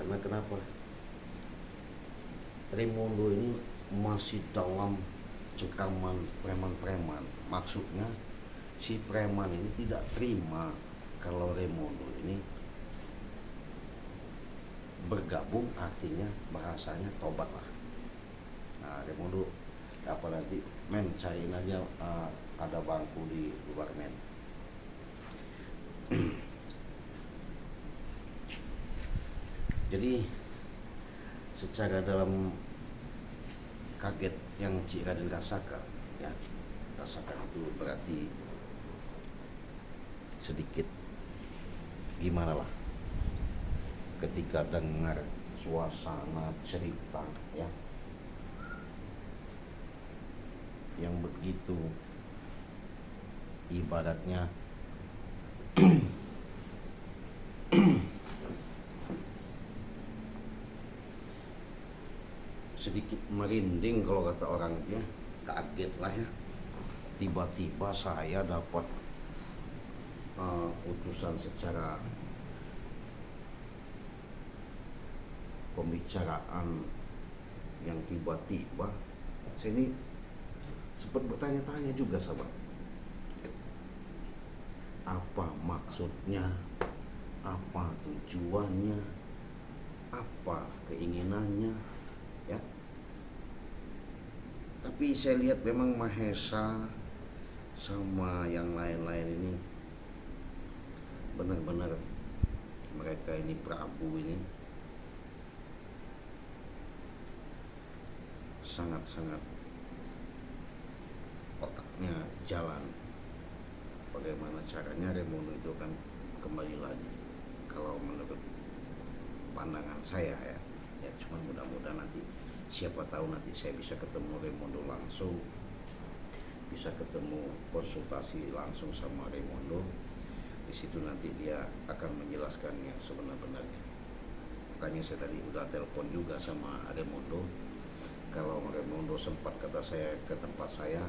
Karena kenapa? Raimondo ini masih dalam cengkraman preman-preman. Maksudnya si preman ini tidak terima kalau Raimondo ini bergabung, artinya bahasanya tobat lah. Nah, Raimondo apa nanti men cariin aja ada bangku di luar men. Jadi secara dalam kaget yang Cik Raden rasakan, ya rasakan itu berarti sedikit gimana lah ketika dengar suasana cerita ya yang begitu ibaratnya sedikit merinding kalau kata orang ya, kaget lah ya. Tiba-tiba saya dapat utusan secara pembicaraan yang tiba-tiba. Saya ini sempat bertanya-tanya juga sahabat, apa maksudnya, apa tujuannya, apa keinginannya ya. Tapi saya lihat memang Mahesa sama yang lain-lain ini benar-benar mereka ini Prabu ini sangat-sangat otaknya jalan. Bagaimana caranya Raimondo itu kan kembali lagi, kalau menurut pandangan saya ya cuman mudah-mudahan nanti siapa tahu nanti saya bisa ketemu Raimondo langsung, bisa ketemu konsultasi langsung sama Raimondo. Di situ nanti dia akan menjelaskannya sebenar-benarnya. Makanya saya tadi udah telepon juga sama Raimondo. Kalau Raimondo sempat kata saya ke tempat saya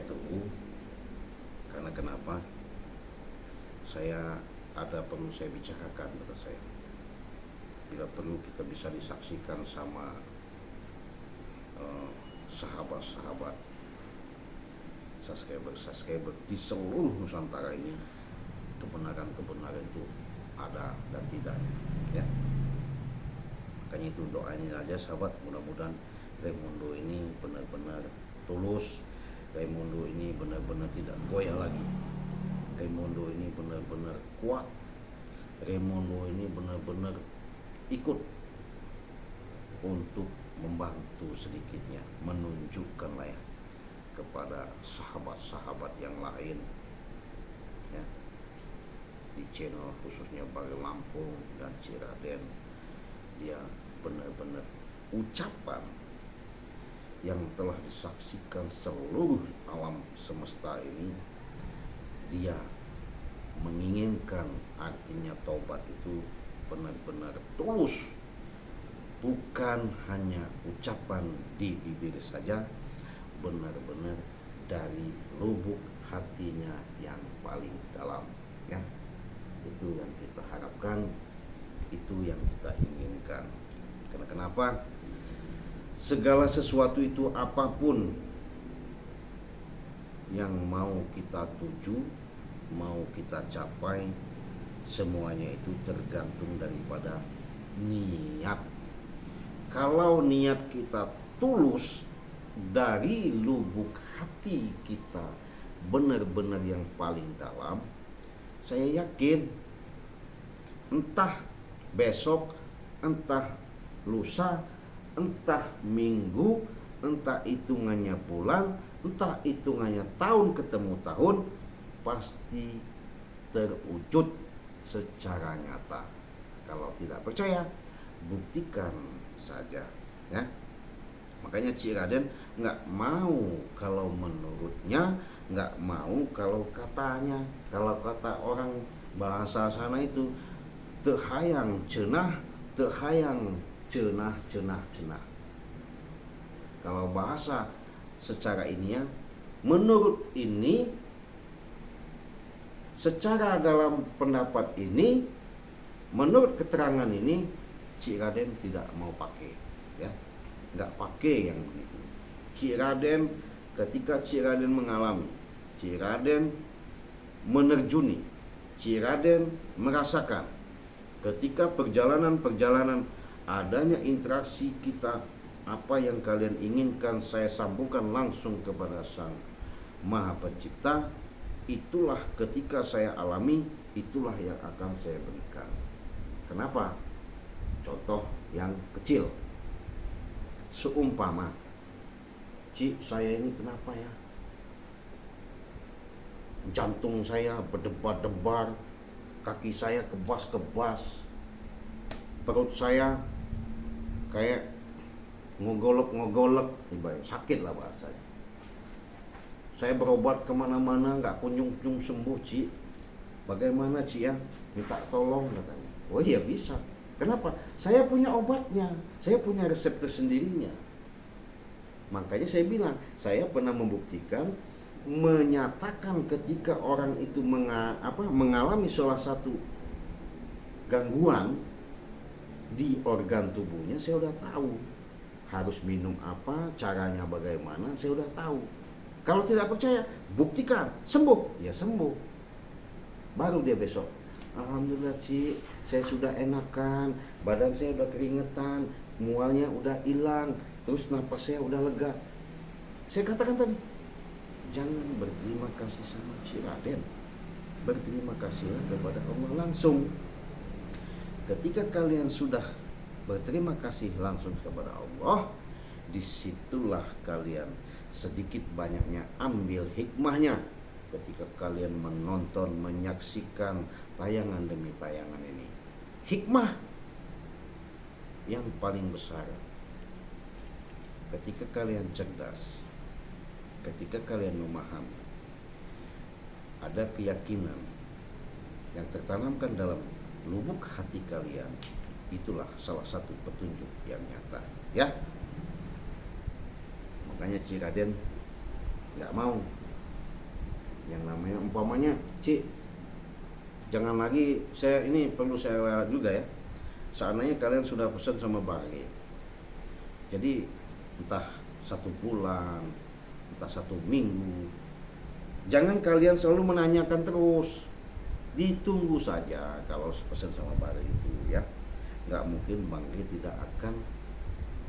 tunggu. Karena kenapa? Saya ada perlu saya bicarakan kata saya. Bila perlu kita bisa disaksikan sama sahabat-sahabat subscriber di seluruh Nusantara ini, kebenaran itu ada dan tidaknya ya. Makanya itu doain aja sahabat, mudah-mudahan Raimondo ini benar-benar tulus, Raimondo ini benar-benar tidak goyah lagi, Raimondo ini benar-benar kuat, Raimondo ini benar-benar ikut untuk membantu sedikitnya, menunjukkan lah ya kepada sahabat-sahabat yang lain ya, di channel khususnya Bali Lampung dan Ciraden. Dia benar-benar ucapan yang telah disaksikan seluruh alam semesta ini, dia menginginkan, artinya tobat itu benar-benar tulus, bukan hanya ucapan di bibir saja, benar-benar dari lubuk hatinya yang paling dalam ya. Itu yang kita harapkan, itu yang kita inginkan. Karena kenapa? Segala sesuatu itu apapun yang mau kita tuju, mau kita capai, semuanya itu tergantung daripada niat. Kalau niat kita tulus dari lubuk hati kita, benar-benar yang paling dalam, saya yakin entah besok, entah lusa, entah minggu, entah hitungannya bulan, entah hitungannya tahun ketemu tahun, pasti terwujud secara nyata. Kalau tidak percaya, buktikan saja ya. Makanya Cik Raden nggak mau kalau menurutnya, nggak mau kalau katanya. Kalau kata orang bahasa sana itu tehayang cenah, tehayang cenah. Kalau bahasa secara ini ya, menurut ini, secara dalam pendapat ini, menurut keterangan ini, Cik Raden tidak mau pakai, ya, nggak pakai yang begitu. Cik Raden, ketika Cik Raden mengalami, Cik Raden menerjuni, Cik Raden merasakan, ketika perjalanan-perjalanan adanya interaksi kita, apa yang kalian inginkan saya sambungkan langsung kepada Sang Maha Pencipta, itulah ketika saya alami, itulah yang akan saya berikan. Kenapa? Contoh yang kecil, seumpama, Cik, saya ini kenapa ya? Jantung saya berdebar-debar, kaki saya kebas-kebas, perut saya kayak ngogolek-ngogolek, sakit lah bahasanya. Saya berobat kemana-mana nggak kunjung sembuh, Cik. Bagaimana, Cik ya? Minta tolong katanya. Oh iya bisa. Kenapa? Saya punya obatnya, saya punya resep tersendirinya. Makanya saya bilang, saya pernah membuktikan, menyatakan ketika orang itu mengalami salah satu gangguan di organ tubuhnya, saya udah tahu harus minum apa, caranya bagaimana, saya udah tahu. Kalau tidak percaya, buktikan, sembuh, ya sembuh. Baru dia besok, alhamdulillah Cik, saya sudah enakan, badan saya udah keringetan, mualnya udah hilang, terus napas saya udah lega. Saya katakan tadi, jangan berterima kasih sama Cik Raden, berterima kasihlah kepada Allah langsung. Ketika kalian sudah berterima kasih langsung kepada Allah, disitulah kalian sedikit banyaknya ambil hikmahnya ketika kalian menonton, menyaksikan tayangan demi tayangan ini. Hikmah yang paling besar, ketika kalian cerdas, ketika kalian memahami, ada keyakinan yang tertanamkan dalam lubuk hati kalian, itulah salah satu petunjuk yang nyata, ya. Makanya Cik Raden nggak mau yang namanya umpamanya, Cik, jangan lagi, saya ini perlu saya warat juga ya. Seandainya kalian sudah pesan sama Bari, jadi entah 1 bulan, entah 1 minggu, jangan kalian selalu menanyakan terus, ditunggu saja. Kalau pesan sama Bari itu ya, nggak mungkin Bangke tidak akan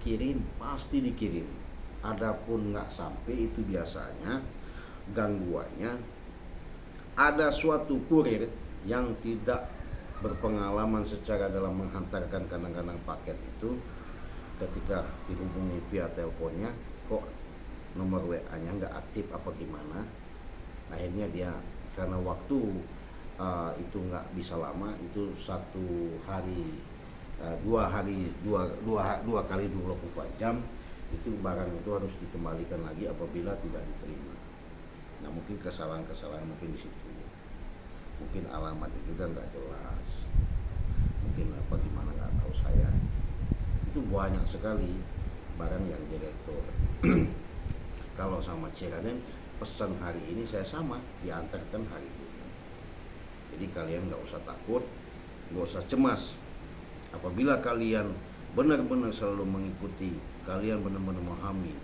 kirim, pasti dikirim. Adapun nggak sampai, itu biasanya gangguannya ada suatu kurir yang tidak berpengalaman secara dalam menghantarkan kadang-kadang paket itu. Ketika dihubungi via teleponnya, kok nomor WA-nya nggak aktif apa gimana, akhirnya dia karena waktu itu nggak bisa lama, itu 1 hari, 2 kali 24 jam, itu barang itu harus dikembalikan lagi apabila tidak diterima. Nah, mungkin kesalahan-kesalahan mungkin di situ, mungkin alamatnya juga nggak jelas, mungkin apa gimana nggak tahu saya. Itu banyak sekali barang yang direktur. Kalau sama Cik Raden, pesan hari ini saya sama, diantarkan hari ini. Jadi kalian nggak usah takut, nggak usah cemas. Apabila kalian benar-benar selalu mengikuti, kalian benar-benar memahami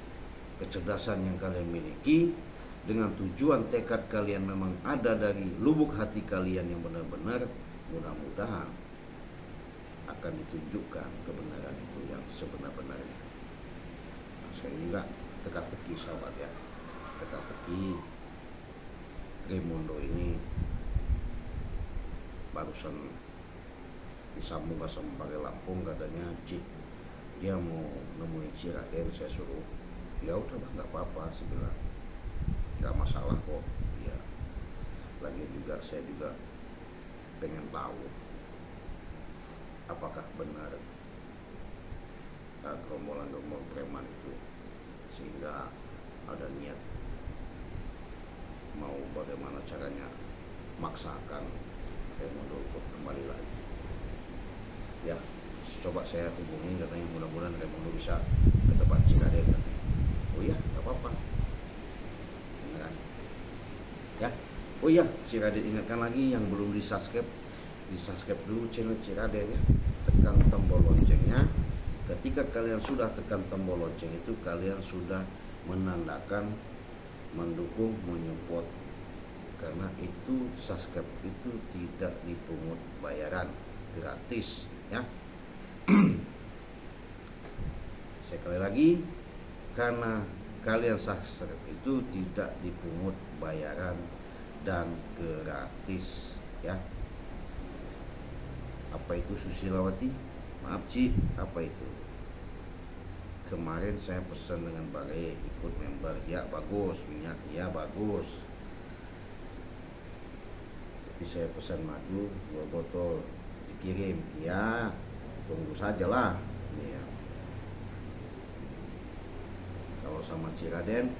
kecerdasan yang kalian miliki, dengan tujuan tekad kalian memang ada dari lubuk hati kalian yang benar-benar, mudah-mudahan akan ditunjukkan kebenaran itu yang sebenar-benarnya. Nah, saya juga teka-teki sahabat ya, teka-teki Raimundo ini barusan disambung sama pakai Lampung, katanya Cik, dia mau nemuin Cik Raden, saya suruh, ya udah nggak apa-apa, saya bilang nggak masalah kok. Ya, lagi juga saya juga pengen tahu apakah benar gerombolan-gerombolan preman itu sehingga ada niat mau bagaimana caranya maksakan Raimundo untuk kembali lagi. Ya, coba saya hubungi, katanya mudah-mudahan Raimundo bisa ke tempat Cik Raden. Oh iya, nggak apa-apa. Beneran. Ya, oh iya, Cik Raden ingatkan lagi yang belum di subscribe dulu channel Cik Raden ya, tekan tombol lonceng ketika kalian sudah tekan tombol lonceng itu, kalian sudah menandakan mendukung, menyupport, karena itu subscribe itu tidak dipungut bayaran, gratis ya. Sekali lagi, karena kalian subscribe itu tidak dipungut bayaran dan gratis ya. Apa itu Susilawati? Maaf Ci, apa itu? Kemarin saya pesan dengan baik, ikut member, ya bagus, minyak, ya bagus. Tapi saya pesan madu 2 botol dikirim, ya tunggu sajalah. Ya. Kalau sama Ciraden,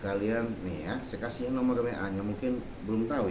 kalian nih ya, saya kasih nomor WA-nya, mungkin belum tahu.